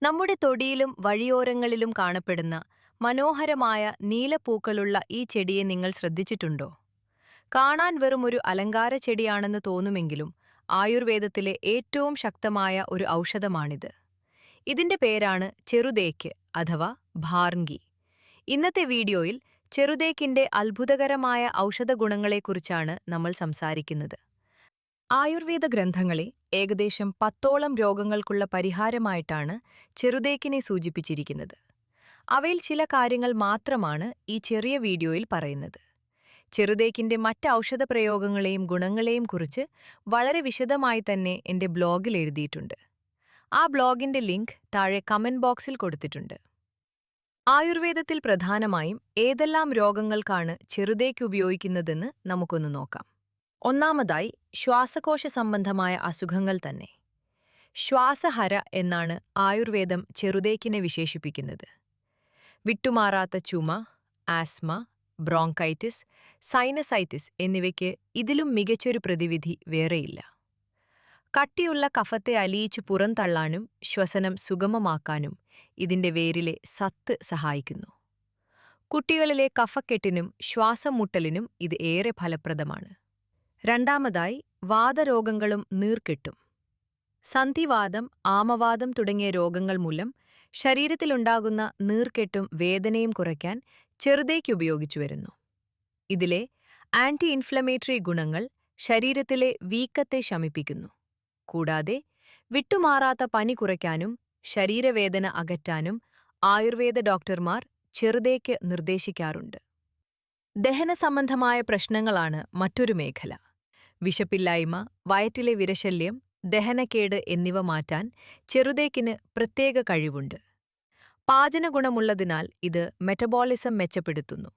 നമ്മുടെ തൊടിയിലും വഴിയോരങ്ങളിലും കാണപ്പെടുന്ന മനോഹരമായ നീലപ്പൂക്കളുള്ള ഈ ചെടിയെ നിങ്ങൾ ശ്രദ്ധിച്ചിട്ടുണ്ടോ? കാണാൻ വെറും ഒരു അലങ്കാര ചെടിയാണെന്ന് തോന്നുമെങ്കിലും ആയുർവേദത്തിലെ ഏറ്റവും ശക്തമായ ഒരു ഔഷധമാണിത്. ഇതിന്റെ പേരാണ് ചെറുതേക്ക് അഥവാ ഭാർങ്കി. ഇന്നത്തെ വീഡിയോയിൽ ചെറുതേക്കിന്റെ അത്ഭുതകരമായ ഔഷധഗുണങ്ങളെക്കുറിച്ചാണ് നമ്മൾ സംസാരിക്കുന്നത്. ആയുർവേദ ഗ്രന്ഥങ്ങളെ ഏകദേശം 10ഓളം രോഗങ്ങൾക്കുള്ള പരിഹാരമായിട്ടാണ് ചെറുതേക്കിനെ സൂചിപ്പിച്ചിരിക്കുന്നത്. അവയിൽ ചില കാര്യങ്ങൾ മാത്രമാണ് ഈ ചെറിയ വീഡിയോയിൽ പറയുന്നത്. ചെറുതേക്കിന്റെ മറ്റ് ഔഷധ പ്രയോഗങ്ങളെയും ഗുണങ്ങളെയും കുറിച്ച് വളരെ വിശദമായി തന്നെ എന്റെ ബ്ലോഗിൽ എഴുതിയിട്ടുണ്ട്. ആ ബ്ലോഗിന്റെ ലിങ്ക് താഴെ കമന്റ് ബോക്സിൽ കൊടുത്തിട്ടുണ്ട്. ആയുർവേദത്തിൽ പ്രധാനമായും ഏതെല്ലാം രോഗങ്ങൾക്കാണ് ചെറുതേക്ക് ഉപയോഗിക്കുന്നതെന്ന് നമുക്കൊന്ന് നോക്കാം. ഒന്നാമതായി ശ്വാസകോശ സംബന്ധമായ അസുഖങ്ങൾ തന്നെ. ശ്വാസഹര എന്നാണ് ആയുർവേദം ചെറുതേക്കിനെ വിശേഷിപ്പിക്കുന്നത്. വിട്ടുമാറാത്ത ചുമ, ആസ്മ, ബ്രോങ്കൈറ്റിസ്, സൈനസൈറ്റിസ് എന്നിവയ്ക്ക് ഇതിലും മികച്ചൊരു പ്രതിവിധി വേറെയില്ല. കട്ടിയുള്ള കഫത്തെ അലിയിച്ചു പുറന്തള്ളാനും ശ്വസനം സുഗമമാക്കാനും ഇതിന്റെ വേരിലെ സത്ത് സഹായിക്കുന്നു. കുട്ടികളിലെ കഫക്കെട്ടിനും ശ്വാസം മുട്ടലിനും ഇത് ഏറെ ഫലപ്രദമാണ്. രണ്ടാമതായി വാതരോഗങ്ങളും നീർക്കെട്ടും. സന്ധിവാതം, ആമവാതം തുടങ്ങിയ രോഗങ്ങൾ മൂലം ശരീരത്തിലുണ്ടാകുന്ന നീർക്കെട്ടും വേദനയും കുറയ്ക്കാൻ ചെറുതേക്ക് ഉപയോഗിച്ചു വരുന്നു. ഇതിലെ ആന്റി ഇൻഫ്ലമേറ്ററി ഗുണങ്ങൾ ശരീരത്തിലെ വീക്കത്തെ ശമിപ്പിക്കുന്നു. കൂടാതെ വിട്ടുമാറാത്ത പനി കുറയ്ക്കാനും ശരീരവേദന അകറ്റാനും ആയുർവേദ ഡോക്ടർമാർ ചെറുതേക്ക് നിർദ്ദേശിക്കാറുണ്ട്. ദഹന സംബന്ധമായ പ്രശ്നങ്ങളാണ് മറ്റൊരു മേഖല. വിശപ്പില്ലായ്മ, വയറ്റിലെ വിരശല്യം, ദഹനക്കേട് എന്നിവ മാറ്റാൻ ചെറുതേക്കിന് പ്രത്യേക കഴിവുണ്ട്. പാചനഗുണമുള്ളതിനാൽ ഇത് മെറ്റബോളിസം മെച്ചപ്പെടുത്തുന്നു.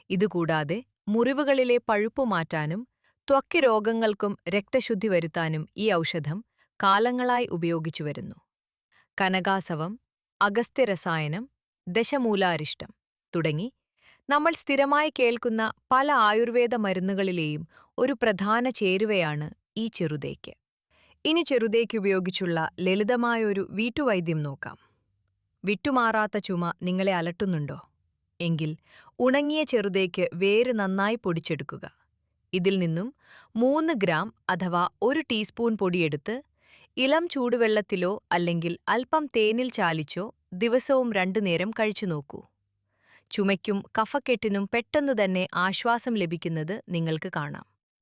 ഇതുകൂടാതെ മുറിവുകളിലെ പഴുപ്പു മാറ്റാനും ത്വക്ക് രോഗങ്ങൾക്കും രക്തശുദ്ധി വരുത്താനും ഈ ഔഷധം കാലങ്ങളായി ഉപയോഗിച്ചു വരുന്നു. കനകാസവം, അഗസ്ത്യരസായനം, ദശമൂലാരിഷ്ടം തുടങ്ങി നമ്മൾ സ്ഥിരമായി കേൾക്കുന്ന പല ആയുർവേദ മരുന്നുകളിലെയും ഒരു പ്രധാന ചേരുവയാണ് ഈ ചെറുതേക്ക്. ഇനി ചെറുതേക്ക് ഉപയോഗിച്ചുള്ള ലളിതമായൊരു വീട്ടുവൈദ്യം നോക്കാം. വിട്ടുമാറാത്ത ചുമ നിങ്ങളെ അലട്ടുന്നുണ്ടോ? എങ്കിൽ ഉണങ്ങിയ ചെറുതേക്ക് വേര് നന്നായി പൊടിച്ചെടുക്കുക. ഇതിൽ നിന്നും 3 ഗ്രാം അഥവാ 1 ടീസ്പൂൺ പൊടിയെടുത്ത് ഇളം ചൂടുവെള്ളത്തിലോ അല്ലെങ്കിൽ അല്പം തേനിൽ ചാലിച്ചോ ദിവസവും 2 നേരം കഴിച്ചു നോക്കൂ. ചുമയ്ക്കും കഫക്കെട്ടിനും പെട്ടെന്ന് തന്നെ ആശ്വാസം ലഭിക്കുന്നത് നിങ്ങൾക്ക് കാണാം.